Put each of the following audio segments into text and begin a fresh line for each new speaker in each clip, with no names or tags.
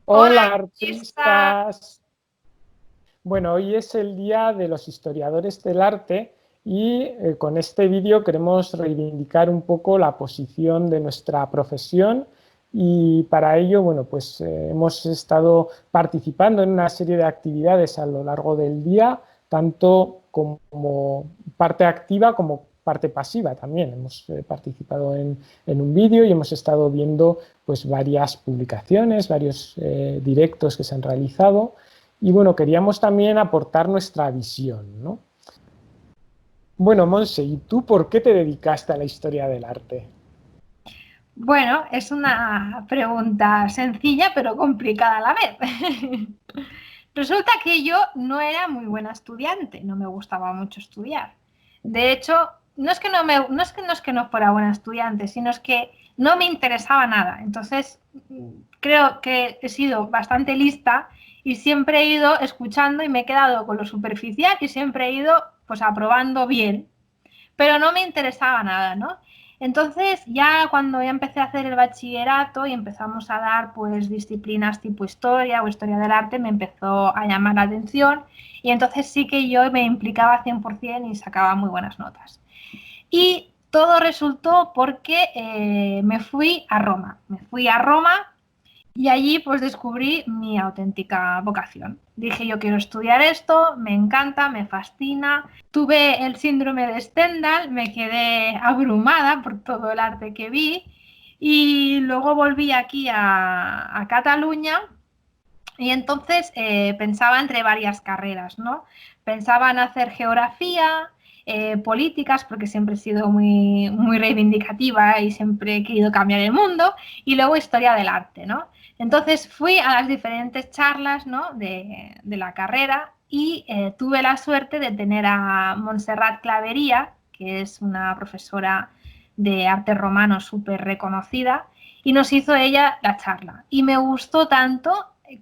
Hola,
Hola
artistas.
artistas. Bueno, hoy es el Día de los Historiadores del Arte y con este vídeo queremos reivindicar un poco la posición de nuestra profesión y para ello, bueno, pues hemos estado participando en una serie de actividades a lo largo del día, tanto como parte activa como parte pasiva también. Hemos participado en un vídeo y hemos estado viendo pues varias publicaciones, varios directos que se han realizado. Y bueno, queríamos también aportar nuestra visión, ¿no? Bueno, Monse, ¿y tú por qué te dedicaste a la historia del arte?
Bueno, es una pregunta sencilla pero complicada a la vez. Resulta que yo no era muy buena estudiante, no me gustaba mucho estudiar. De hecho, no es que no fuera buena estudiante, sino es que no me interesaba nada. Entonces, creo que he sido bastante lista y siempre he ido escuchando y me he quedado con lo superficial y siempre he ido pues aprobando bien, pero no me interesaba nada, ¿no? Entonces, ya cuando ya empecé a hacer el bachillerato y empezamos a dar pues disciplinas tipo historia o historia del arte, me empezó a llamar la atención y entonces sí que yo me implicaba 100% y sacaba muy buenas notas. Y todo resultó porque me fui a Roma. Me fui a Roma y allí pues descubrí mi auténtica vocación. Dije, yo quiero estudiar esto, me encanta, me fascina. Tuve el síndrome de Stendhal, me quedé abrumada por todo el arte que vi y luego volví aquí a Cataluña y entonces pensaba entre varias carreras, ¿no? Pensaba en hacer geografía, políticas, porque siempre he sido muy reivindicativa y siempre he querido cambiar el mundo, y luego historia del arte, ¿no? Entonces fui a las diferentes charlas, ¿no? de la carrera y tuve la suerte de tener a Montserrat Clavería, que es una profesora de arte romano súper reconocida, y nos hizo ella la charla. Y me gustó tanto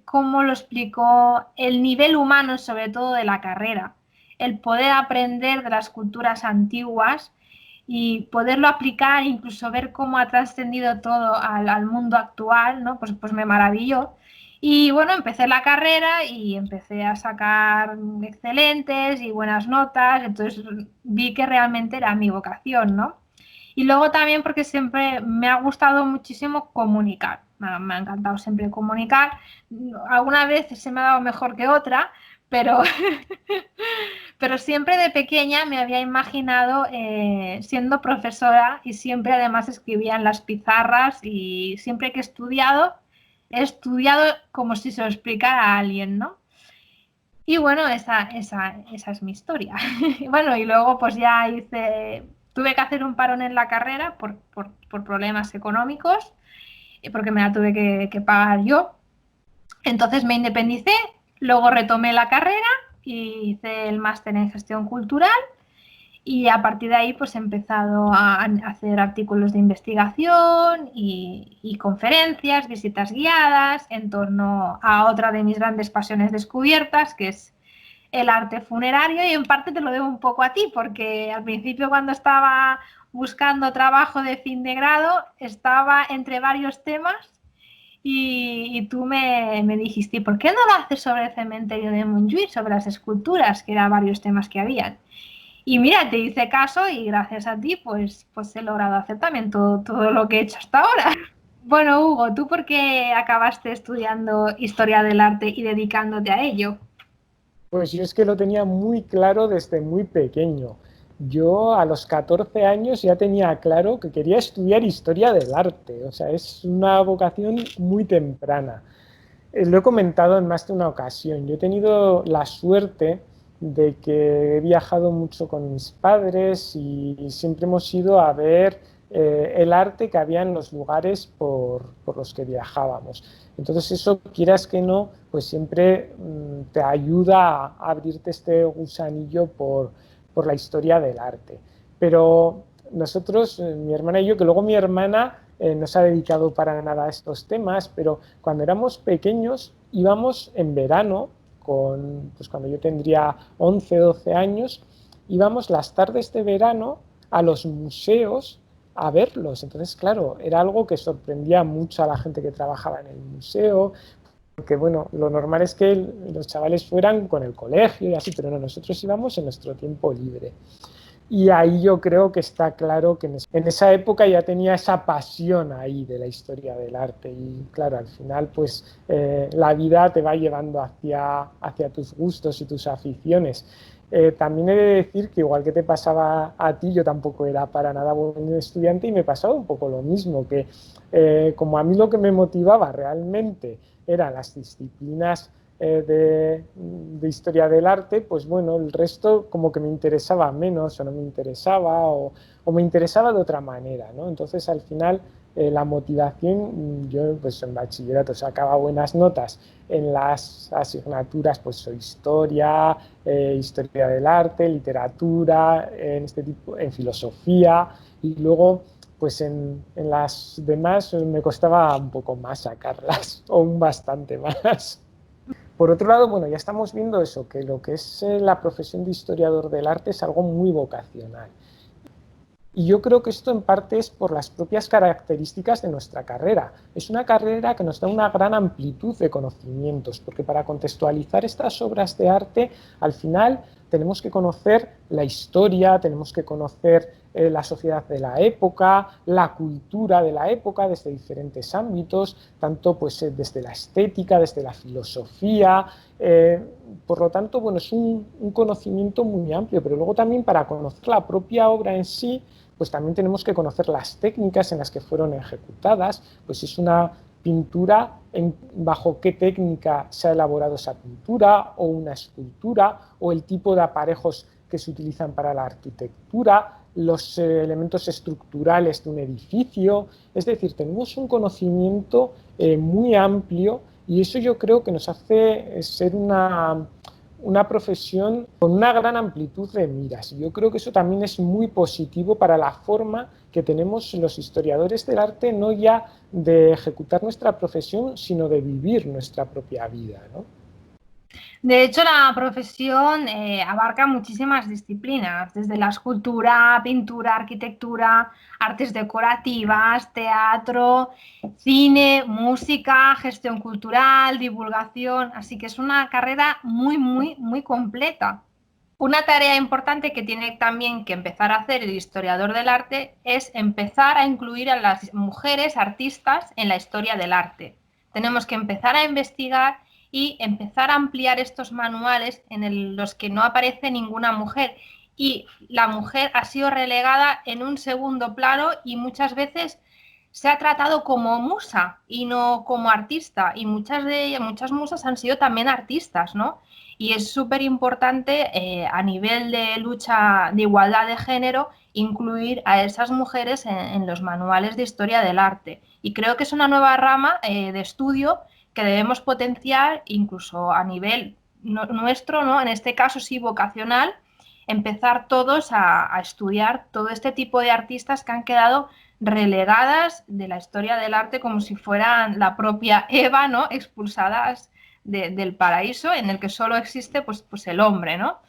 cómo lo explicó, el nivel humano sobre todo de la carrera, el poder aprender de las culturas antiguas y poderlo aplicar, incluso ver cómo ha trascendido todo al mundo actual, ¿no? Pues me maravilló. Y bueno, empecé la carrera y empecé a sacar excelentes y buenas notas, entonces vi que realmente era mi vocación, ¿no? Y luego también porque siempre me ha gustado muchísimo comunicar. Me ha encantado siempre comunicar. Alguna vez se me ha dado mejor que otra, pero, pero siempre de pequeña me había imaginado siendo profesora y siempre además escribía en las pizarras y siempre que he estudiado como si se lo explicara a alguien, ¿no? Y bueno, esa es mi historia. Bueno, y luego pues ya tuve que hacer un parón en la carrera por problemas económicos, porque me la tuve que pagar yo. Entonces me independicé, luego retomé la carrera y hice el máster en gestión cultural y a partir de ahí pues he empezado a hacer artículos de investigación y conferencias, visitas guiadas en torno a otra de mis grandes pasiones descubiertas, que es el arte funerario, y en parte te lo debo un poco a ti, porque al principio cuando estaba buscando trabajo de fin de grado estaba entre varios temas y tú me dijiste, ¿por qué no lo haces sobre el cementerio de Montjuïc, sobre las esculturas, que eran varios temas que habían? Y mira, te hice caso y gracias a ti pues he logrado hacer también todo lo que he hecho hasta ahora. Bueno, Hugo, ¿tú por qué acabaste estudiando historia del arte y dedicándote a ello?
Pues yo es que lo tenía muy claro desde muy pequeño. Yo a los 14 años ya tenía claro que quería estudiar historia del arte, o sea, es una vocación muy temprana. Lo he comentado en más de una ocasión. Yo he tenido la suerte de que he viajado mucho con mis padres y siempre hemos ido a ver el arte que había en los lugares por los que viajábamos. Entonces eso, quieras que no, pues siempre te ayuda a abrirte este gusanillo por la historia del arte. Pero nosotros, mi hermana y yo, que luego mi hermana no se ha dedicado para nada a estos temas, pero cuando éramos pequeños íbamos en verano, pues cuando yo tendría 11 12 años, íbamos las tardes de verano a los museos a verlos. Entonces, claro, era algo que sorprendía mucho a la gente que trabajaba en el museo, Porque bueno, lo normal es que los chavales fueran con el colegio y así, pero no, nosotros íbamos en nuestro tiempo libre. Y ahí yo creo que está claro que en esa época ya tenía esa pasión ahí de la historia del arte. Y claro, al final pues la vida te va llevando hacia tus gustos y tus aficiones. También he de decir que igual que te pasaba a ti, yo tampoco era para nada buen estudiante y me pasaba un poco lo mismo, que como a mí lo que me motivaba realmente eran las disciplinas de historia del arte, pues bueno, el resto como que me interesaba menos o no me interesaba o me interesaba de otra manera, ¿no? Entonces al final la motivación, yo pues en bachillerato sacaba buenas notas en las asignaturas, pues historia, historia del arte, literatura, en este tipo, en filosofía y luego pues en las demás me costaba un poco más sacarlas o un bastante más. Por otro lado, bueno, ya estamos viendo eso, que lo que es la profesión de historiador del arte es algo muy vocacional. Y yo creo que esto en parte es por las propias características de nuestra carrera. Es una carrera que nos da una gran amplitud de conocimientos, porque para contextualizar estas obras de arte, al final tenemos que conocer la historia, tenemos que conocer la sociedad de la época, la cultura de la época desde diferentes ámbitos, tanto pues desde la estética, desde la filosofía. Por lo tanto, bueno, es un conocimiento muy amplio, pero luego también para conocer la propia obra en sí, pues también tenemos que conocer las técnicas en las que fueron ejecutadas, pues es una pintura, bajo qué técnica se ha elaborado esa pintura o una escultura o el tipo de aparejos que se utilizan para la arquitectura, los elementos estructurales de un edificio, es decir, tenemos un conocimiento muy amplio y eso yo creo que nos hace ser una profesión con una gran amplitud de miras. Y yo creo que eso también es muy positivo para la forma que tenemos los historiadores del arte, no ya de ejecutar nuestra profesión, sino de vivir nuestra propia vida, ¿no?
De hecho, la profesión abarca muchísimas disciplinas, desde la escultura, pintura, arquitectura, artes decorativas, teatro, cine, música, gestión cultural, divulgación, así que es una carrera muy, muy, muy completa. Una tarea importante que tiene también que empezar a hacer el historiador del arte es empezar a incluir a las mujeres artistas en la historia del arte. Tenemos que empezar a investigar y empezar a ampliar estos manuales en los que no aparece ninguna mujer y la mujer ha sido relegada en un segundo plano y muchas veces se ha tratado como musa y no como artista y muchas musas han sido también artistas, ¿no? Y es súper importante a nivel de lucha de igualdad de género incluir a esas mujeres en los manuales de historia del arte. Y creo que es una nueva rama de estudio que debemos potenciar incluso a nivel nuestro, ¿no? En este caso sí vocacional, empezar todos a estudiar todo este tipo de artistas que han quedado relegadas de la historia del arte como si fueran la propia Eva, ¿no? Expulsadas del paraíso en el que solo existe pues el hombre, ¿no?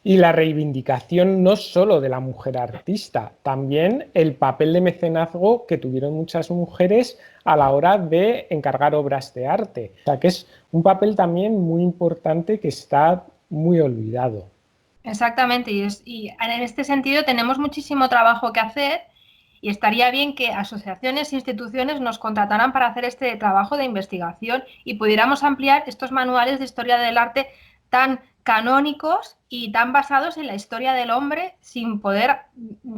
Y la reivindicación no solo de la mujer artista, también el papel de mecenazgo que tuvieron muchas mujeres a la hora de encargar obras de arte. O sea, que es un papel también muy importante que está muy olvidado.
Exactamente, y en este sentido tenemos muchísimo trabajo que hacer y estaría bien que asociaciones e instituciones nos contrataran para hacer este trabajo de investigación y pudiéramos ampliar estos manuales de historia del arte tan canónicos y tan basados en la historia del hombre sin poder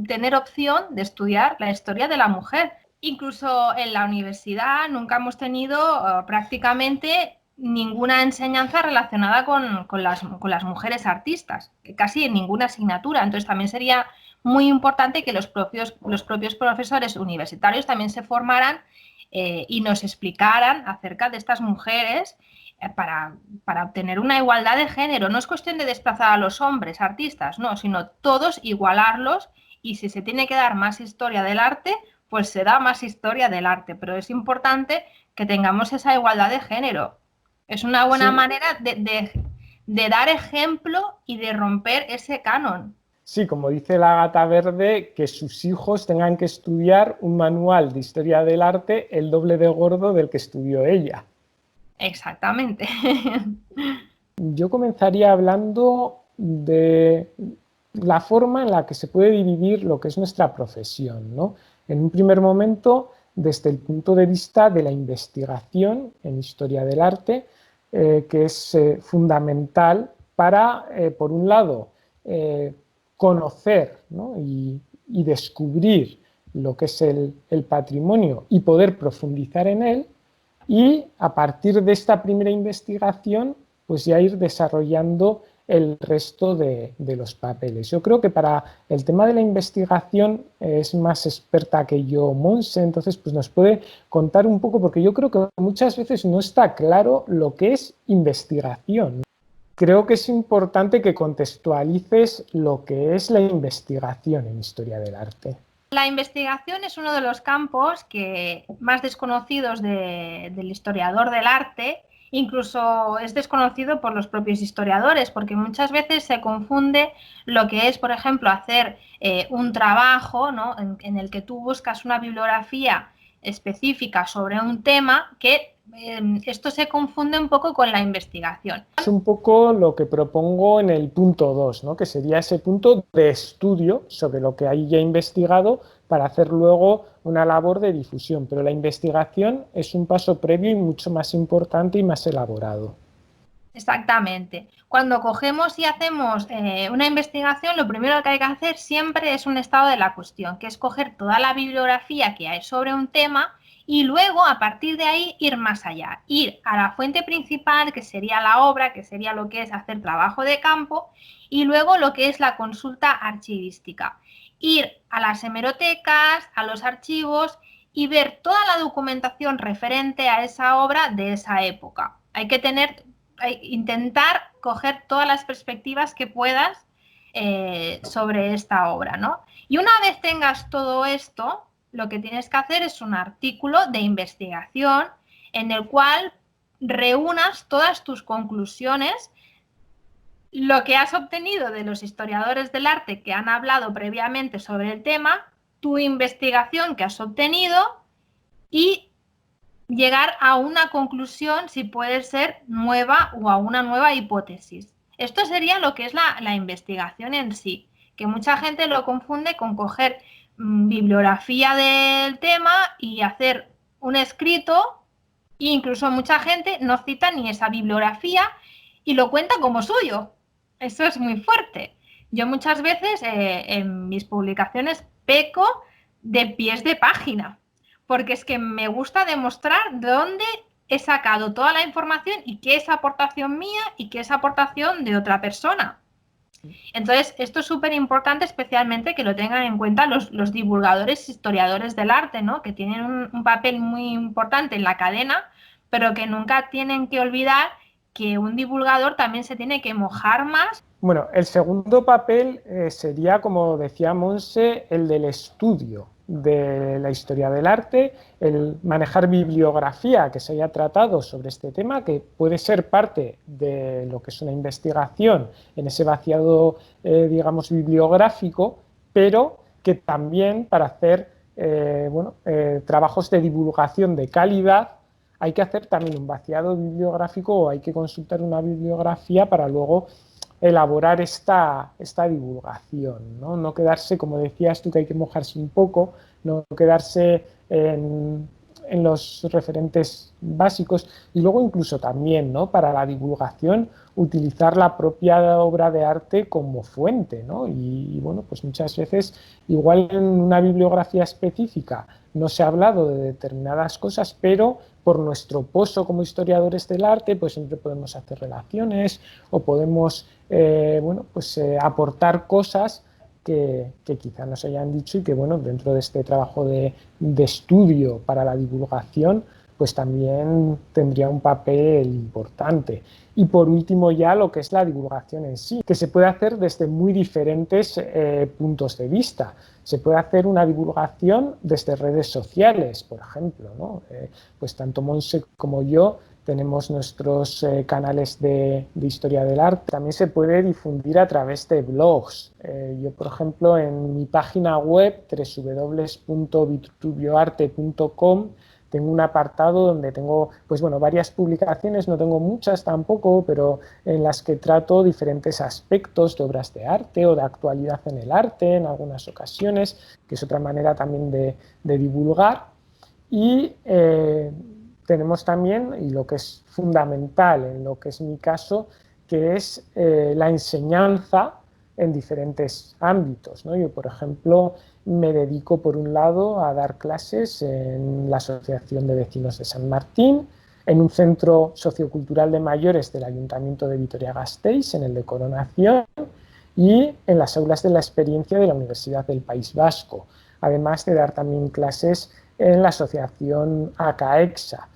tener opción de estudiar la historia de la mujer. Incluso en la universidad nunca hemos tenido prácticamente ninguna enseñanza relacionada con las mujeres artistas, casi en ninguna asignatura. Entonces también sería muy importante que los propios profesores universitarios también se formaran y nos explicaran acerca de estas mujeres para obtener una igualdad de género. No es cuestión de desplazar a los hombres artistas, no, sino todos igualarlos y si se tiene que dar más historia del arte, pues se da más historia del arte, pero es importante que tengamos esa igualdad de género. Es una buena
Sí,
manera de dar ejemplo y de romper ese canon.
sí, como dice la Gata Verde, que sus hijos tengan que estudiar un manual de historia del arte el doble de gordo del que estudió ella.
Exactamente.
Yo comenzaría hablando de la forma en la que se puede dividir lo que es nuestra profesión, ¿no? En un primer momento, desde el punto de vista de la investigación en historia del arte, que es fundamental para, por un lado, conocer, ¿no? y descubrir lo que es el patrimonio y poder profundizar en él, y a partir de esta primera investigación, pues ya ir desarrollando el resto de los papeles. Yo creo que para el tema de la investigación es más experta que yo Monse, entonces pues nos puede contar un poco, porque yo creo que muchas veces no está claro lo que es investigación. Creo que es importante que contextualices lo que es la investigación en historia del arte.
La investigación es uno de los campos más desconocidos del historiador del arte, incluso es desconocido por los propios historiadores, porque muchas veces se confunde lo que es, por ejemplo, hacer un trabajo, ¿no? en el que tú buscas una bibliografía específica sobre un tema, que esto se confunde un poco con la investigación.
Es un poco lo que propongo en el punto 2, ¿no? Que sería ese punto de estudio sobre lo que hay ya investigado para hacer luego una labor de difusión. Pero la investigación es un paso previo y mucho más importante y más elaborado.
Exactamente. Cuando cogemos y hacemos una investigación, lo primero que hay que hacer siempre es un estado de la cuestión, que es coger toda la bibliografía que hay sobre un tema y luego, a partir de ahí, ir más allá. Ir a la fuente principal, que sería la obra, que sería lo que es hacer trabajo de campo, y luego lo que es la consulta archivística. Ir a las hemerotecas, a los archivos y ver toda la documentación referente a esa obra de esa época. Hay que intentar coger todas las perspectivas que puedas sobre esta obra, ¿no? Y una vez tengas todo esto, lo que tienes que hacer es un artículo de investigación en el cual reúnas todas tus conclusiones, lo que has obtenido de los historiadores del arte que han hablado previamente sobre el tema, tu investigación que has obtenido y llegar a una conclusión, si puede ser nueva, o a una nueva hipótesis. Esto sería lo que es la investigación en sí, que mucha gente lo confunde con coger bibliografía del tema y hacer un escrito, e incluso mucha gente no cita ni esa bibliografía y lo cuenta como suyo. Eso es muy fuerte. Yo muchas veces en mis publicaciones peco de pies de página, porque es que me gusta demostrar de dónde he sacado toda la información y qué es aportación mía y qué es aportación de otra persona. Entonces, esto es súper importante, especialmente que lo tengan en cuenta los divulgadores, historiadores del arte, ¿no? Que tienen un papel muy importante en la cadena, pero que nunca tienen que olvidar que un divulgador también se tiene que mojar más.
Bueno, el segundo papel sería, como decía Monse, el del estudio de la historia del arte, el manejar bibliografía que se haya tratado sobre este tema, que puede ser parte de lo que es una investigación en ese vaciado, digamos, bibliográfico, pero que también para hacer trabajos de divulgación de calidad hay que hacer también un vaciado bibliográfico o hay que consultar una bibliografía para luego elaborar esta divulgación, ¿no? No quedarse, como decías tú, que hay que mojarse un poco, no quedarse en los referentes básicos y luego incluso también, ¿no? Para la divulgación utilizar la propia obra de arte como fuente, ¿no? Y bueno, pues muchas veces igual en una bibliografía específica no se ha hablado de determinadas cosas, pero por nuestro pozo como historiadores del arte, pues siempre podemos hacer relaciones o podemos aportar cosas que quizá nos hayan dicho y que, bueno, dentro de este trabajo de estudio para la divulgación, pues también tendría un papel importante. Y por último ya lo que es la divulgación en sí, que se puede hacer desde muy diferentes puntos de vista. Se puede hacer una divulgación desde redes sociales, por ejemplo, ¿no? Pues tanto Monse como yo tenemos nuestros canales de historia del arte. También se puede difundir a través de blogs. Yo, por ejemplo, en mi página web www.vitruvioarte.com tengo un apartado donde tengo, pues bueno, varias publicaciones, no tengo muchas tampoco, pero en las que trato diferentes aspectos de obras de arte o de actualidad en el arte en algunas ocasiones, que es otra manera también de divulgar. Y tenemos también, y lo que es fundamental en lo que es mi caso, que es la enseñanza en diferentes ámbitos, ¿no? Yo, por ejemplo, me dedico, por un lado, a dar clases en la Asociación de Vecinos de San Martín, en un centro sociocultural de mayores del Ayuntamiento de Vitoria-Gasteiz, en el de Coronación, y en las aulas de la experiencia de la Universidad del País Vasco, además de dar también clases en la asociación ACAEXA.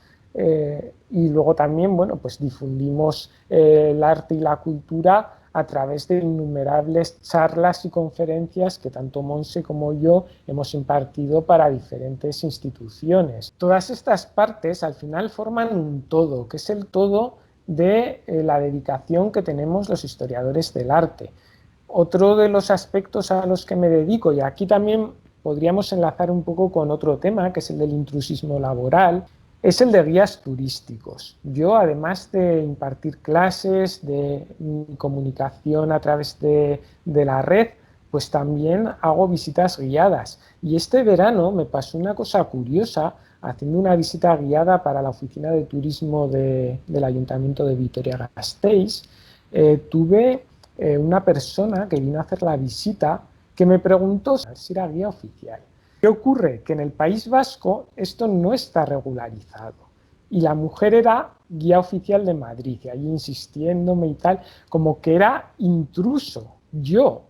Y luego también, bueno, pues difundimos el arte y la cultura a través de innumerables charlas y conferencias que tanto Monse como yo hemos impartido para diferentes instituciones. Todas estas partes al final forman un todo, que es el todo de la dedicación que tenemos los historiadores del arte. Otro de los aspectos a los que me dedico, y aquí también podríamos enlazar un poco con otro tema, que es el del intrusismo laboral, es el de guías turísticos. Yo, además de impartir clases, de comunicación a través de la red, pues también hago visitas guiadas. Y este verano me pasó una cosa curiosa, haciendo una visita guiada para la oficina de turismo del Ayuntamiento de Vitoria-Gasteiz, tuve una persona que vino a hacer la visita que me preguntó si era guía oficial. ¿Qué ocurre? Que en el País Vasco esto no está regularizado y la mujer era guía oficial de Madrid y ahí insistiéndome y tal, como que era intruso. Yo,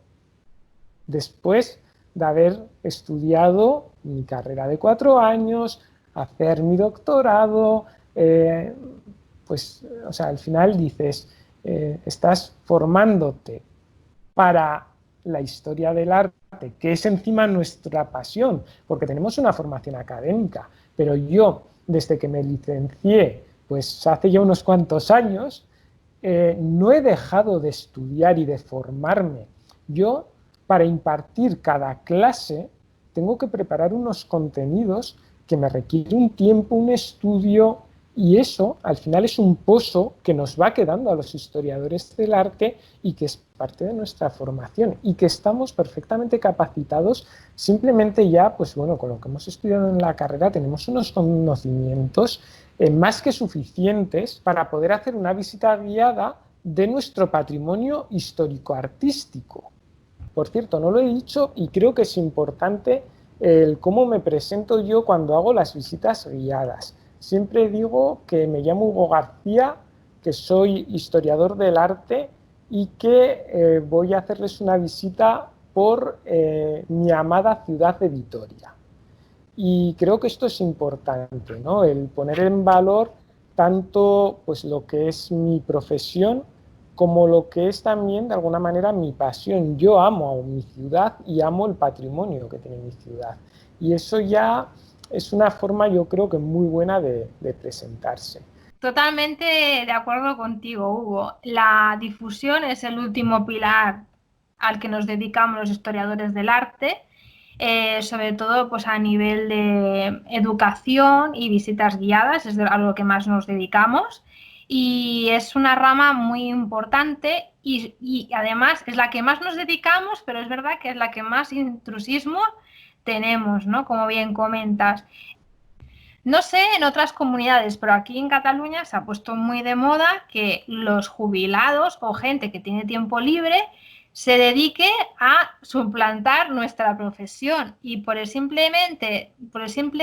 después de haber estudiado mi carrera de 4 años, hacer mi doctorado, pues, o sea, al final dices, estás formándote para la historia del arte, que es encima nuestra pasión, porque tenemos una formación académica, pero yo, desde que me licencié, pues hace ya unos cuantos años, no he dejado de estudiar y de formarme. Yo, para impartir cada clase, tengo que preparar unos contenidos que me requiere un tiempo, un estudio, y eso al final es un pozo que nos va quedando a los historiadores del arte y que es parte de nuestra formación y que estamos perfectamente capacitados. Simplemente ya, pues bueno, con lo que hemos estudiado en la carrera tenemos unos conocimientos más que suficientes para poder hacer una visita guiada de nuestro patrimonio histórico-artístico. Por cierto, no lo he dicho y creo que es importante el cómo me presento yo cuando hago las visitas guiadas. Siempre digo que me llamo Hugo García, que soy historiador del arte y que voy a hacerles una visita por mi amada ciudad de Vitoria. Y creo que esto es importante, ¿no? El poner en valor tanto pues, lo que es mi profesión como lo que es también de alguna manera mi pasión. Yo amo a mi ciudad y amo el patrimonio que tiene mi ciudad. Y eso ya es una forma, yo creo que muy buena de presentarse.
Totalmente de acuerdo contigo, Hugo. La difusión es el último pilar al que nos dedicamos los historiadores del arte, sobre todo pues, a nivel de educación y visitas guiadas, es a lo que más nos dedicamos. Y es una rama muy importante y además es la que más nos dedicamos, pero es verdad que es la que más intrusismo tenemos, ¿no? Como bien comentas. No sé en otras comunidades, pero aquí en Cataluña se ha puesto muy de moda que los jubilados o gente que tiene tiempo libre se dedique a suplantar nuestra profesión y por el simple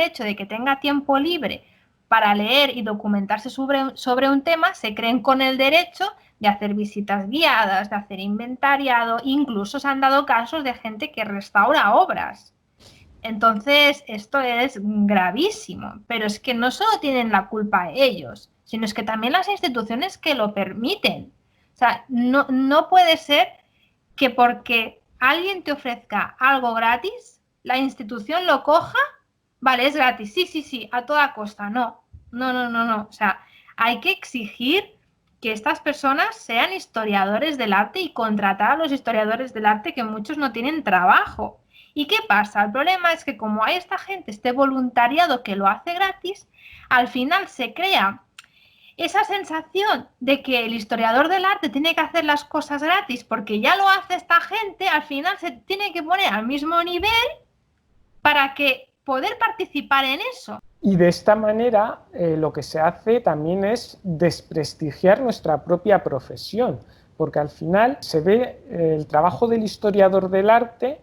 hecho de que tenga tiempo libre para leer y documentarse sobre un tema, se creen con el derecho de hacer visitas guiadas, de hacer inventariado, incluso se han dado casos de gente que restaura obras. Entonces, esto es gravísimo, pero es que no solo tienen la culpa ellos, sino es que también las instituciones que lo permiten. O sea, no puede ser que porque alguien te ofrezca algo gratis, la institución lo coja, vale, es gratis, sí, sí, sí, a toda costa. No. O sea, hay que exigir que estas personas sean historiadores del arte y contratar a los historiadores del arte que muchos no tienen trabajo. ¿Y qué pasa? El problema es que como hay esta gente, este voluntariado que lo hace gratis, al final se crea esa sensación de que el historiador del arte tiene que hacer las cosas gratis porque ya lo hace esta gente, al final se tiene que poner al mismo nivel para que poder participar en eso.
Y de esta manera lo que se hace también es desprestigiar nuestra propia profesión, porque al final se ve el trabajo del historiador del arte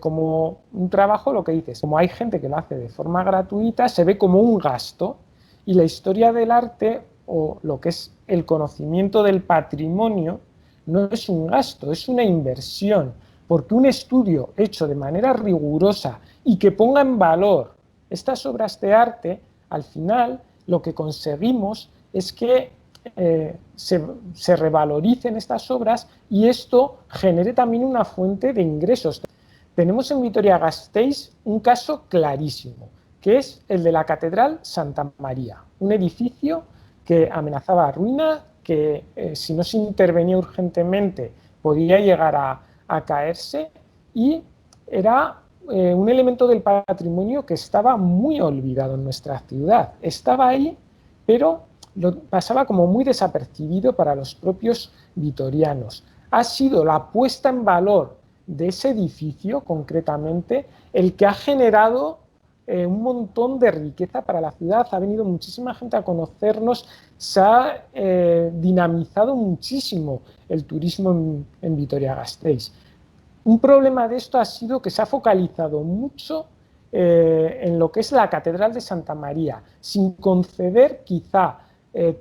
como un trabajo, lo que dices, como hay gente que lo hace de forma gratuita, se ve como un gasto, y la historia del arte, o lo que es el conocimiento del patrimonio, no es un gasto, es una inversión, porque un estudio hecho de manera rigurosa y que ponga en valor estas obras de arte, al final lo que conseguimos es que se revaloricen estas obras y esto genere también una fuente de ingresos. Tenemos en Vitoria-Gasteiz un caso clarísimo, que es el de la Catedral Santa María, un edificio que amenazaba ruina, que si no se intervenía urgentemente podía llegar a caerse, y era un elemento del patrimonio que estaba muy olvidado en nuestra ciudad. Estaba ahí, pero pasaba como muy desapercibido para los propios vitorianos. Ha sido la puesta en valor de ese edificio, concretamente, el que ha generado un montón de riqueza para la ciudad. Ha venido muchísima gente a conocernos, se ha dinamizado muchísimo el turismo en Vitoria-Gasteiz. Un problema de esto ha sido que se ha focalizado mucho en lo que es la Catedral de Santa María, sin conceder quizá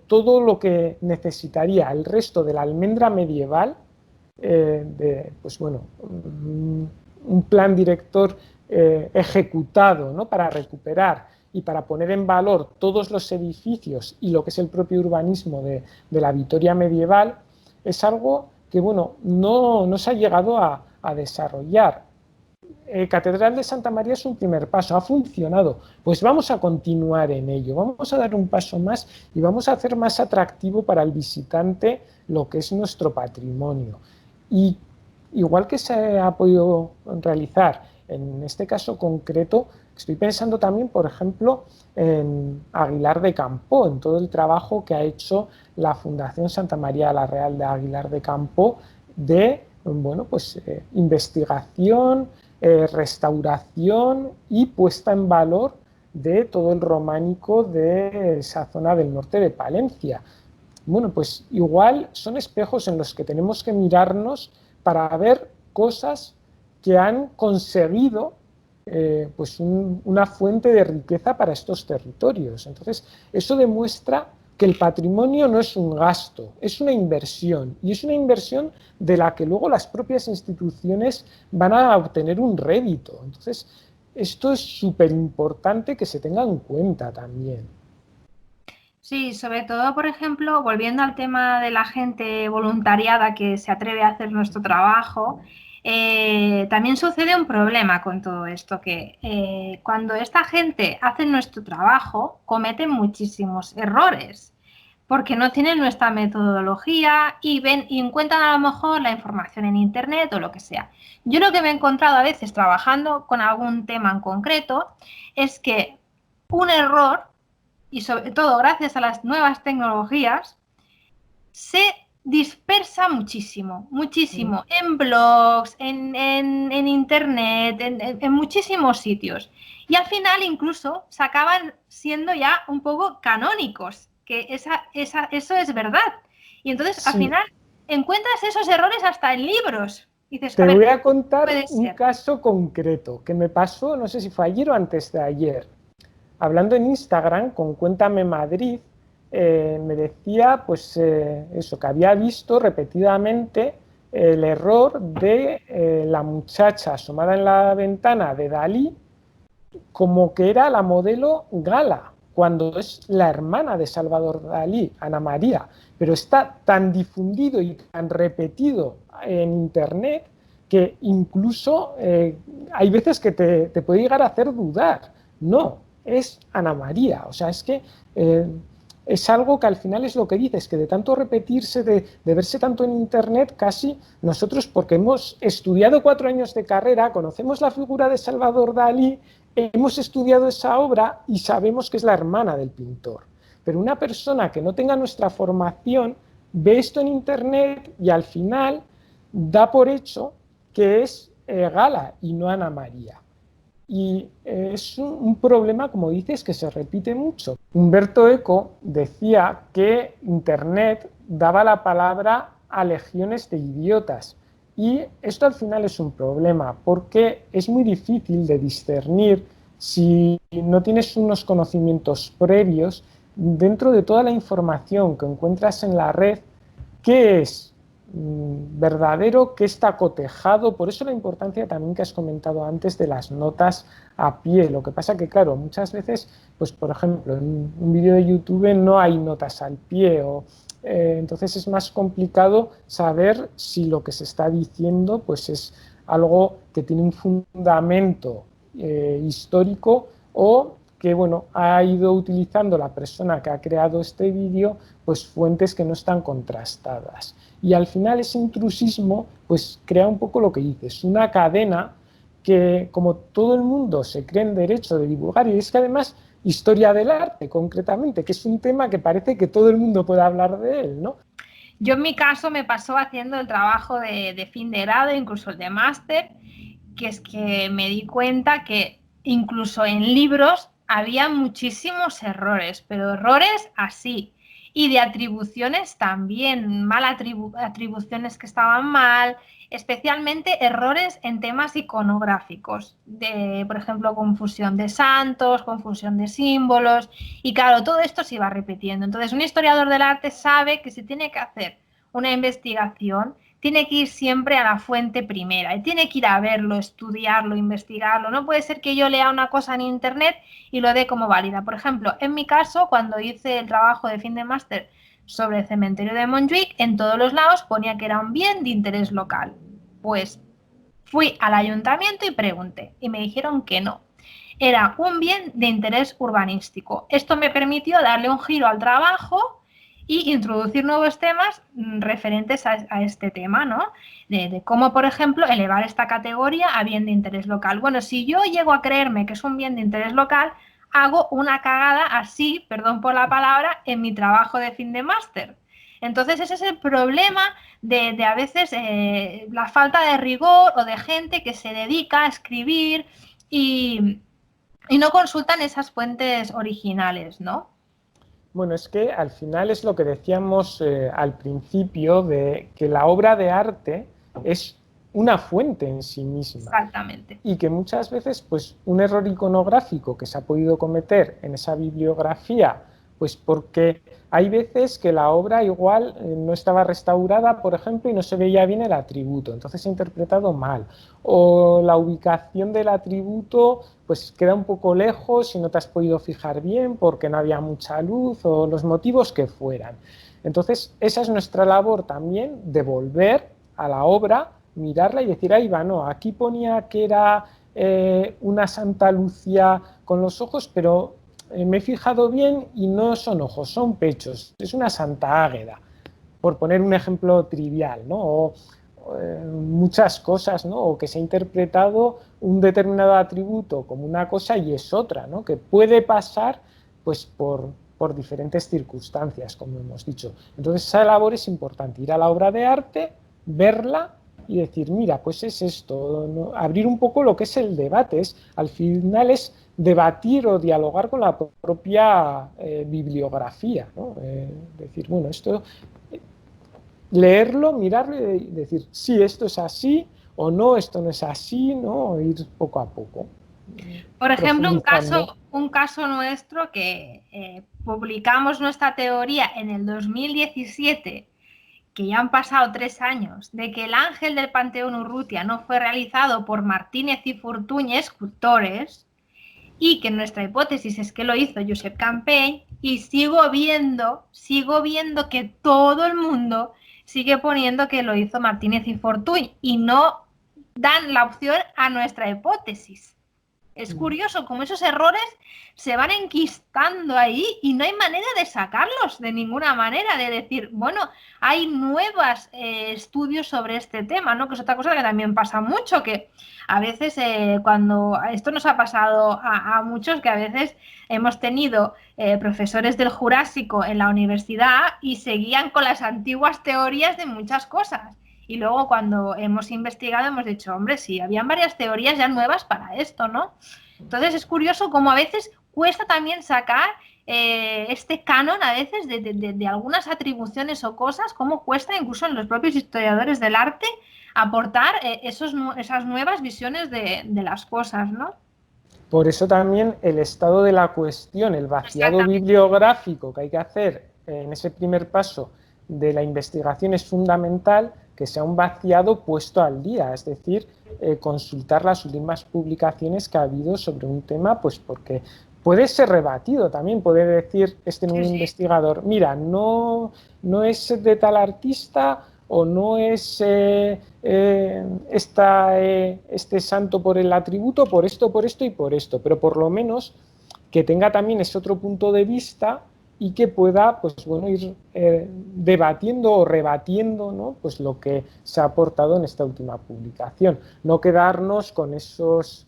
todo lo que necesitaría el resto de la almendra medieval, pues bueno, un plan director ejecutado, ¿no?, para recuperar y para poner en valor todos los edificios y lo que es el propio urbanismo de la Vitoria medieval. Es algo que, bueno, no se ha llegado a desarrollar. Catedral de Santa María es un primer paso, ha funcionado, pues vamos a continuar en ello, vamos a dar un paso más y vamos a hacer más atractivo para el visitante lo que es nuestro patrimonio. Y igual que se ha podido realizar en este caso concreto, estoy pensando también, por ejemplo, en Aguilar de Campoo, en todo el trabajo que ha hecho la Fundación Santa María la Real de Aguilar de Campoo de, bueno, pues investigación, restauración y puesta en valor de todo el románico de esa zona del norte de Palencia. Bueno, pues igual son espejos en los que tenemos que mirarnos para ver cosas que han conseguido pues una fuente de riqueza para estos territorios. Entonces, eso demuestra que el patrimonio no es un gasto, es una inversión, y es una inversión de la que luego las propias instituciones van a obtener un rédito. Entonces, esto es súper importante que se tenga en cuenta también.
Sí, sobre todo, por ejemplo, volviendo al tema de la gente voluntariada que se atreve a hacer nuestro trabajo, también sucede un problema con todo esto, que cuando esta gente hace nuestro trabajo, cometen muchísimos errores, porque no tienen nuestra metodología y ven y encuentran a lo mejor la información en internet o lo que sea. Yo lo que me he encontrado a veces trabajando con algún tema en concreto es que un error, y sobre todo gracias a las nuevas tecnologías, se dispersa muchísimo, muchísimo, en blogs, en internet, en muchísimos sitios. Y al final incluso se acaban siendo ya un poco canónicos, que eso es verdad. Y entonces
Sí.
al final encuentras esos errores hasta en libros. Dices,
Te voy a contar
puede
un
ser.
caso concreto que me pasó, no sé si fue ayer o antes de ayer. Hablando en Instagram con Cuéntame Madrid, me decía pues eso, que había visto repetidamente el error de la muchacha asomada en la ventana de Dalí como que era la modelo Gala, cuando es la hermana de Salvador Dalí, Ana María, pero está tan difundido y tan repetido en internet que incluso hay veces que te puede llegar a hacer dudar. No, es Ana María, o sea, es que es algo que al final es lo que dices, que de tanto repetirse, de verse tanto en internet, casi nosotros, porque hemos estudiado 4 años de carrera, conocemos la figura de Salvador Dalí, hemos estudiado esa obra y sabemos que es la hermana del pintor. Pero una persona que no tenga nuestra formación ve esto en internet y al final da por hecho que es Gala y no Ana María. Y es un problema, como dices, que se repite mucho. Humberto Eco decía que internet daba la palabra a legiones de idiotas. Y esto al final es un problema, porque es muy difícil de discernir si no tienes unos conocimientos previos dentro de toda la información que encuentras en la red, qué es verdadero, qué está cotejado. Por eso la importancia también que has comentado antes de las notas a pie. Lo que pasa que, claro, muchas veces, pues por ejemplo, en un vídeo de YouTube no hay notas al pie entonces es más complicado saber si lo que se está diciendo pues es algo que tiene un fundamento histórico o que bueno, ha ido utilizando la persona que ha creado este vídeo pues fuentes que no están contrastadas. Y al final ese intrusismo pues crea un poco lo que dices, una cadena que como todo el mundo se cree en derecho de divulgar, y es que además historia del arte concretamente, que es un tema que parece que todo el mundo puede hablar de él, ¿no?
Yo en mi caso me pasó haciendo el trabajo de fin de grado, incluso el de máster, que es que me di cuenta que incluso en libros había muchísimos errores, pero errores así. Y de atribuciones también, atribuciones que estaban mal, especialmente errores en temas iconográficos, de, por ejemplo, confusión de santos, confusión de símbolos, y claro, todo esto se iba repitiendo. Entonces, un historiador del arte sabe que si tiene que hacer una investigación, tiene que ir siempre a la fuente primera y tiene que ir a verlo, estudiarlo, investigarlo. No puede ser que yo lea una cosa en internet y lo dé como válida. Por ejemplo, en mi caso, cuando hice el trabajo de fin de máster sobre el cementerio de Montjuic, en todos los lados ponía que era un bien de interés local. Pues fui al ayuntamiento y pregunté y me dijeron que no. Era un bien de interés urbanístico. Esto me permitió darle un giro al trabajo y introducir nuevos temas referentes a este tema, ¿no? De cómo, por ejemplo, elevar esta categoría a bien de interés local. Bueno, si yo llego a creerme que es un bien de interés local, hago una cagada así, perdón por la palabra, en mi trabajo de fin de máster. Entonces ese es el problema de a veces la falta de rigor o de gente que se dedica a escribir y no consultan esas fuentes originales, ¿no?
Bueno, es que al final es lo que decíamos al principio, de que la obra de arte es una fuente en sí misma.
Exactamente.
Y que muchas veces pues, un error iconográfico que se ha podido cometer en esa bibliografía, pues porque hay veces que la obra igual no estaba restaurada, por ejemplo, y no se veía bien el atributo, entonces se ha interpretado mal. O la ubicación del atributo pues queda un poco lejos y no te has podido fijar bien porque no había mucha luz o los motivos que fueran. Entonces esa es nuestra labor también, de volver a la obra, mirarla y decir, ahí va, no, aquí ponía que era una Santa Lucía con los ojos, pero me he fijado bien y no son ojos, son pechos, es una Santa Águeda, por poner un ejemplo trivial, ¿no? O muchas cosas, ¿no? O que se ha interpretado un determinado atributo como una cosa y es otra, ¿no? Que puede pasar pues por diferentes circunstancias, como hemos dicho. Entonces esa labor es importante, ir a la obra de arte, verla y decir, mira, pues es esto, ¿no? Abrir un poco lo que es el debate, al final es debatir o dialogar con la propia bibliografía, ¿no? Decir, bueno, esto, leerlo, mirarlo y decir, sí, esto es así, o no, esto no es así, ¿no? Ir poco a poco.
Por ejemplo, un caso nuestro que publicamos nuestra teoría en el 2017, que ya han pasado 3 años, de que el ángel del Panteón Urrutia no fue realizado por Martínez y Fortuny, escultores, y que nuestra hipótesis es que lo hizo Josep Campeny, y sigo viendo que todo el mundo sigue poniendo que lo hizo Martínez y Fortuny y no dan la opción a nuestra hipótesis. Es curioso cómo esos errores se van enquistando ahí y no hay manera de sacarlos de ninguna manera, de decir, bueno, hay nuevos estudios sobre este tema, ¿no? Que es otra cosa que también pasa mucho, que a veces cuando esto nos ha pasado a muchos, que a veces hemos tenido profesores del Jurásico en la universidad y seguían con las antiguas teorías de muchas cosas. Y luego cuando hemos investigado hemos dicho, hombre, sí, habían varias teorías ya nuevas para esto, ¿no? Entonces es curioso cómo a veces cuesta también sacar este canon a veces de algunas atribuciones o cosas, cómo cuesta incluso en los propios historiadores del arte aportar esas nuevas visiones de las cosas, ¿no?
Por eso también el estado de la cuestión, el vaciado
Exactamente.
bibliográfico que hay que hacer en ese primer paso de la investigación es fundamental, que sea un vaciado puesto al día, es decir, consultar las últimas publicaciones que ha habido sobre un tema, pues porque puede ser rebatido también, puede decir este nuevo
Sí, sí.
investigador, mira, no es de tal artista o no es este santo por el atributo, por esto y por esto, pero por lo menos que tenga también ese otro punto de vista y que pueda pues, bueno, ir debatiendo o rebatiendo, ¿no? Pues lo que se ha aportado en esta última publicación. No quedarnos con esas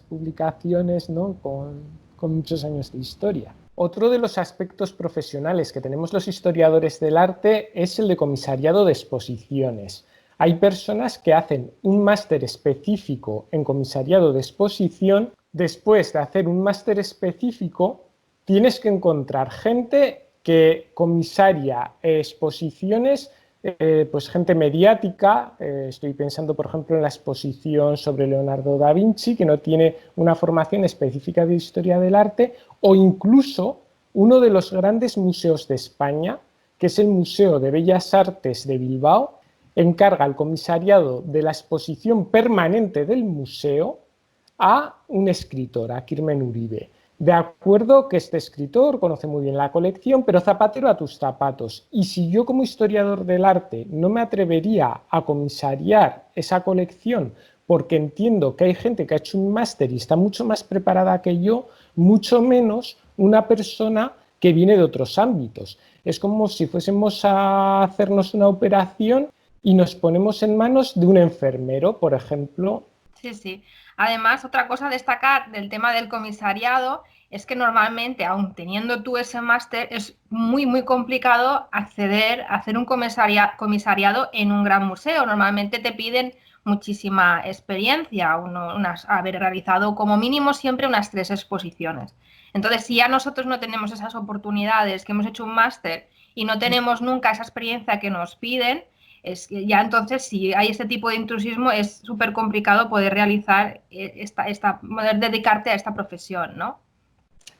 publicaciones, ¿no? con muchos años de historia. Otro de los aspectos profesionales que tenemos los historiadores del arte es el de comisariado de exposiciones. Hay personas que hacen un máster específico en comisariado de exposición. Después de hacer un máster específico, tienes que encontrar gente que comisaria exposiciones, pues gente mediática. Estoy pensando, por ejemplo, en la exposición sobre Leonardo da Vinci, que no tiene una formación específica de historia del arte, o incluso uno de los grandes museos de España, que es el Museo de Bellas Artes de Bilbao, encarga el comisariado de la exposición permanente del museo a un escritor, a Kirmen Uribe. De acuerdo que este escritor conoce muy bien la colección, pero zapatero a tus zapatos. Y si yo como historiador del arte no me atrevería a comisariar esa colección porque entiendo que hay gente que ha hecho un máster y está mucho más preparada que yo, mucho menos una persona que viene de otros ámbitos. Es como si fuésemos a hacernos una operación y nos ponemos en manos de un enfermero, por ejemplo.
Sí, sí. Además, otra cosa a destacar del tema del comisariado es que normalmente, aun teniendo tú ese máster, es muy, muy complicado acceder a hacer un comisariado en un gran museo. Normalmente te piden muchísima experiencia, haber realizado como mínimo siempre unas 3 exposiciones. Entonces, si ya nosotros no tenemos esas oportunidades, que hemos hecho un máster y no tenemos nunca esa experiencia que nos piden, ya entonces si hay este tipo de intrusismo es súper complicado poder realizar poder dedicarte a esta profesión, ¿no?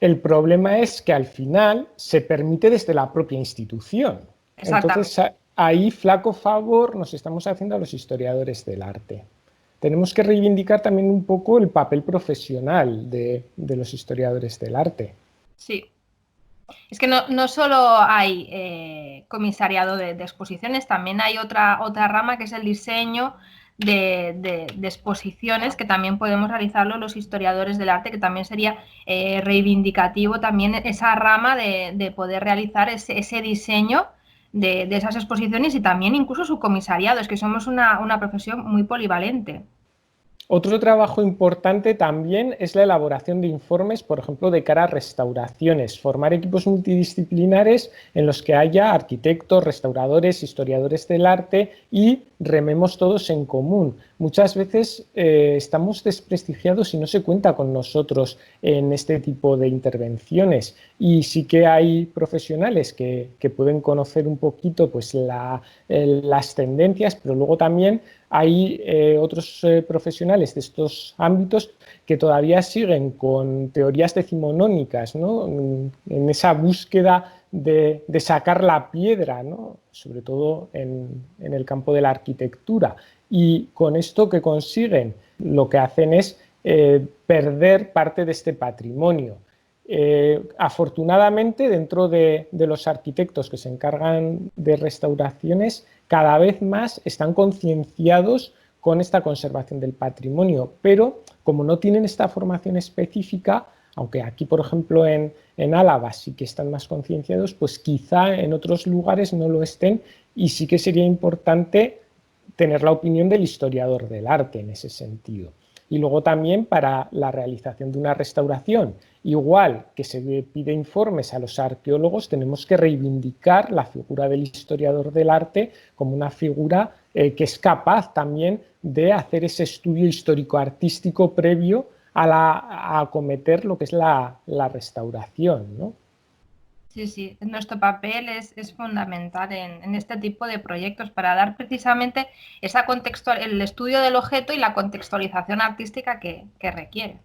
El problema es que al final se permite desde la propia institución.
Exactamente.
Entonces ahí flaco favor nos estamos haciendo a los historiadores del arte. Tenemos que reivindicar también un poco el papel profesional de los historiadores del arte.
Sí. Es que no solo hay comisariado de exposiciones, también hay otra rama que es el diseño de exposiciones, que también podemos realizarlo los historiadores del arte, que también sería reivindicativo también esa rama de poder realizar ese diseño de esas exposiciones y también incluso su comisariado. Es que somos una profesión muy polivalente.
Otro trabajo importante también es la elaboración de informes, por ejemplo, de cara a restauraciones, formar equipos multidisciplinares en los que haya arquitectos, restauradores, historiadores del arte y rememos todos en común. Muchas veces estamos desprestigiados y no se cuenta con nosotros en este tipo de intervenciones, y sí que hay profesionales que pueden conocer un poquito pues, las tendencias, pero luego también hay otros profesionales de estos ámbitos que todavía siguen con teorías decimonónicas, ¿no? En esa búsqueda de sacar la piedra, ¿no? Sobre todo en el campo de la arquitectura. Y con esto que consiguen, lo que hacen es perder parte de este patrimonio. Afortunadamente, dentro de los arquitectos que se encargan de restauraciones, cada vez más están concienciados con esta conservación del patrimonio, pero como no tienen esta formación específica, aunque aquí, por ejemplo, en Álava sí que están más concienciados, pues quizá en otros lugares no lo estén, y sí que sería importante tener la opinión del historiador del arte en ese sentido. Y luego también para la realización de una restauración, igual que se pide informes a los arqueólogos, tenemos que reivindicar la figura del historiador del arte como una figura que es capaz también de hacer ese estudio histórico-artístico previo a acometer lo que es la restauración, ¿no?
Sí, sí, nuestro papel es fundamental en este tipo de proyectos para dar precisamente esa el estudio del objeto y la contextualización artística que requiere.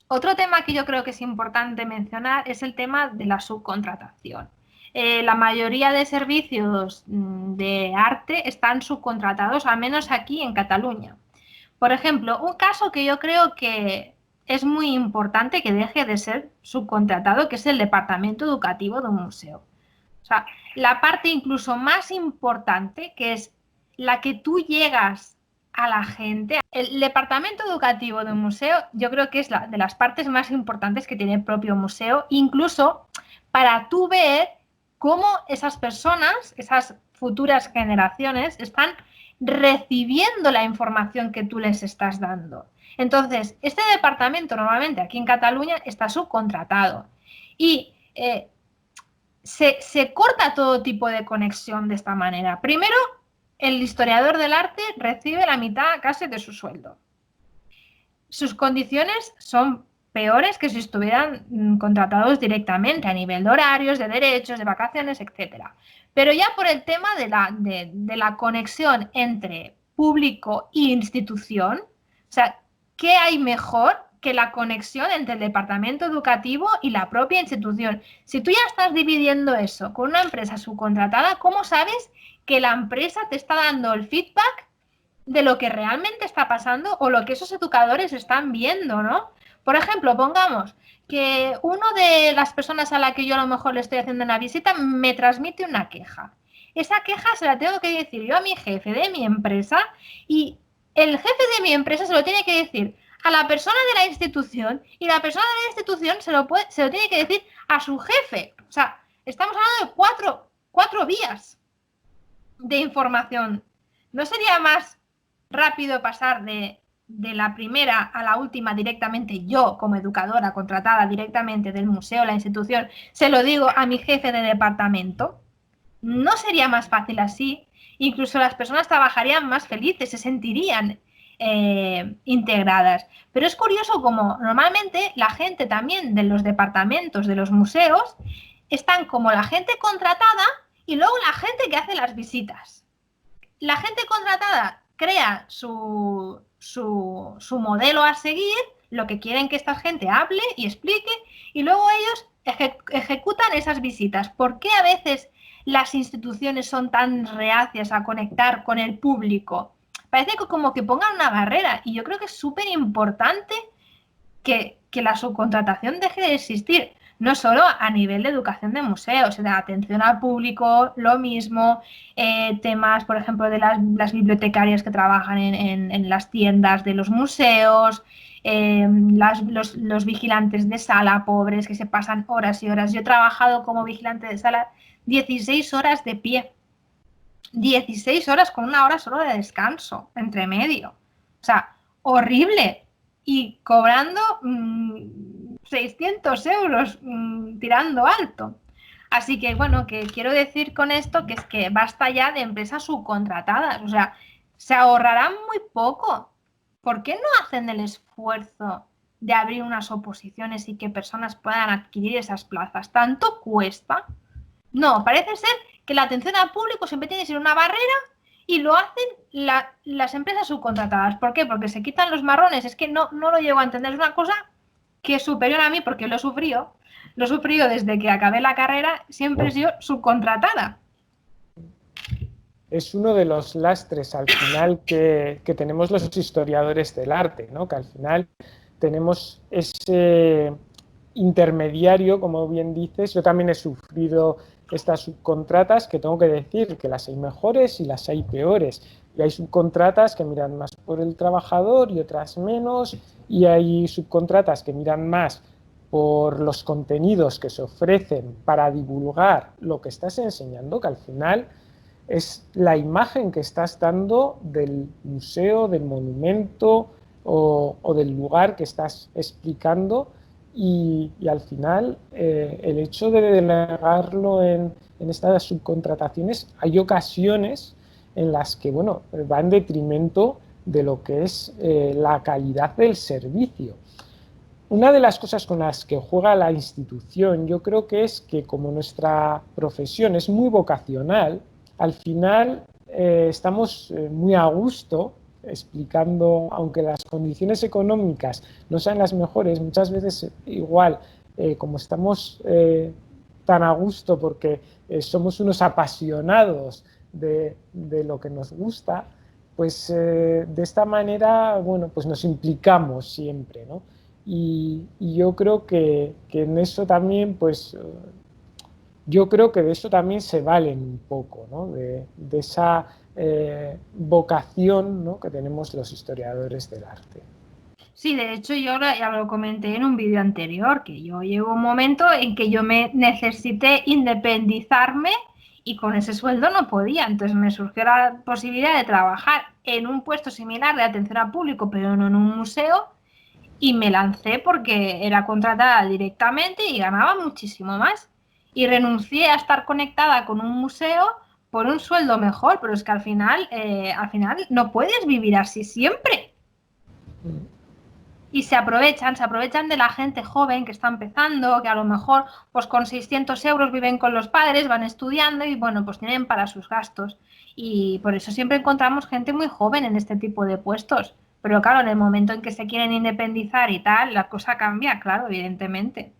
Otro tema que yo creo que es importante mencionar es el tema de la subcontratación. La mayoría de servicios de arte están subcontratados, al menos aquí en Cataluña. Por ejemplo, un caso que yo creo que es muy importante que deje de ser subcontratado, que es el departamento educativo de un museo. O sea, la parte incluso más importante, que es la que tú llegas a la gente. El departamento educativo de un museo yo creo que es de las partes más importantes que tiene el propio museo, incluso para tú ver cómo esas personas, esas futuras generaciones, están recibiendo la información que tú les estás dando. Entonces, este departamento normalmente aquí en Cataluña está subcontratado y se corta todo tipo de conexión de esta manera. Primero, el historiador del arte recibe la mitad casi de su sueldo. Sus condiciones son peores que si estuvieran contratados directamente a nivel de horarios, de derechos, de vacaciones, etc. Pero ya por el tema de la conexión entre público e institución, o sea, ¿qué hay mejor que la conexión entre el departamento educativo y la propia institución? Si tú ya estás dividiendo eso con una empresa subcontratada, ¿cómo sabes que la empresa te está dando el feedback de lo que realmente está pasando o lo que esos educadores están viendo, ¿no? Por ejemplo, pongamos que una de las personas a la que yo a lo mejor le estoy haciendo una visita me transmite una queja. Esa queja se la tengo que decir yo a mi jefe de mi empresa y el jefe de mi empresa se lo tiene que decir a la persona de la institución y la persona de la institución se lo tiene que decir a su jefe. O sea, estamos hablando de cuatro vías de información. ¿No sería más rápido pasar de la primera a la última directamente yo como educadora contratada directamente del museo, la institución, se lo digo a mi jefe de departamento? ¿No sería más fácil así? Incluso las personas trabajarían más felices, se sentirían integradas. Pero es curioso como normalmente la gente también de los departamentos de los museos están como la gente contratada y luego la gente que hace las visitas. La gente contratada crea su modelo a seguir, lo que quieren que esta gente hable y explique, y luego ellos ejecutan esas visitas. ¿Por qué a veces las instituciones son tan reacias a conectar con el público? Parece que como que pongan una barrera, y yo creo que es súper importante que la subcontratación deje de existir. No solo a nivel de educación de museos, de atención al público, lo mismo, temas, por ejemplo, de las bibliotecarias que trabajan en las tiendas de los museos, los vigilantes de sala pobres que se pasan horas y horas. Yo he trabajado como vigilante de sala 16 horas de pie, 16 horas con una hora solo de descanso entre medio. O sea, horrible. Y cobrando 600 euros tirando alto. Así que, bueno, que quiero decir con esto que es que basta ya de empresas subcontratadas. O sea, se ahorrarán muy poco. ¿Por qué no hacen el esfuerzo de abrir unas oposiciones y que personas puedan adquirir esas plazas? ¿Tanto cuesta? No, parece ser que la atención al público siempre tiene que ser una barrera y lo hacen las empresas subcontratadas. ¿Por qué? Porque se quitan los marrones. Es que no lo llego a entender. Es una cosa que es superior a mí porque lo he sufrido. Lo he sufrido desde que acabé la carrera, siempre he sido subcontratada.
Es uno de los lastres al final que tenemos los historiadores del arte, ¿no? Que al final tenemos ese intermediario, como bien dices. Yo también he sufrido estas subcontratas, que tengo que decir que las hay mejores y las hay peores, Y hay subcontratas que miran más por el trabajador y otras menos, y hay subcontratas que miran más por los contenidos que se ofrecen para divulgar lo que estás enseñando, que al final es la imagen que estás dando del museo, del monumento o del lugar que estás explicando, y al final el hecho de delegarlo en estas subcontrataciones, hay ocasiones en las que, bueno, va en detrimento de lo que es la calidad del servicio. Una de las cosas con las que juega la institución, yo creo que es que como nuestra profesión es muy vocacional, al final estamos muy a gusto explicando, aunque las condiciones económicas no sean las mejores, muchas veces igual, como estamos tan a gusto porque somos unos apasionados de lo que nos gusta, pues de esta manera, bueno, pues nos implicamos siempre, ¿no? Y yo creo que en eso también, pues, yo creo que de eso también se valen un poco, ¿no? De esa vocación, ¿no?, que tenemos los historiadores del arte.
Sí, de hecho yo ya lo comenté en un vídeo anterior, que yo llegó un momento en que yo me necesité independizarme y con ese sueldo no podía. Entonces me surgió la posibilidad de trabajar en un puesto similar de atención al público, pero no en un museo, y me lancé porque era contratada directamente y ganaba muchísimo más. Y renuncié a estar conectada con un museo por un sueldo mejor, pero es que al final no puedes vivir así siempre. Y se aprovechan de la gente joven que está empezando, que a lo mejor pues con 600 euros viven con los padres, van estudiando y bueno, pues tienen para sus gastos. Y por eso siempre encontramos gente muy joven en este tipo de puestos. Pero claro, en el momento en que se quieren independizar y tal, la cosa cambia, claro, evidentemente.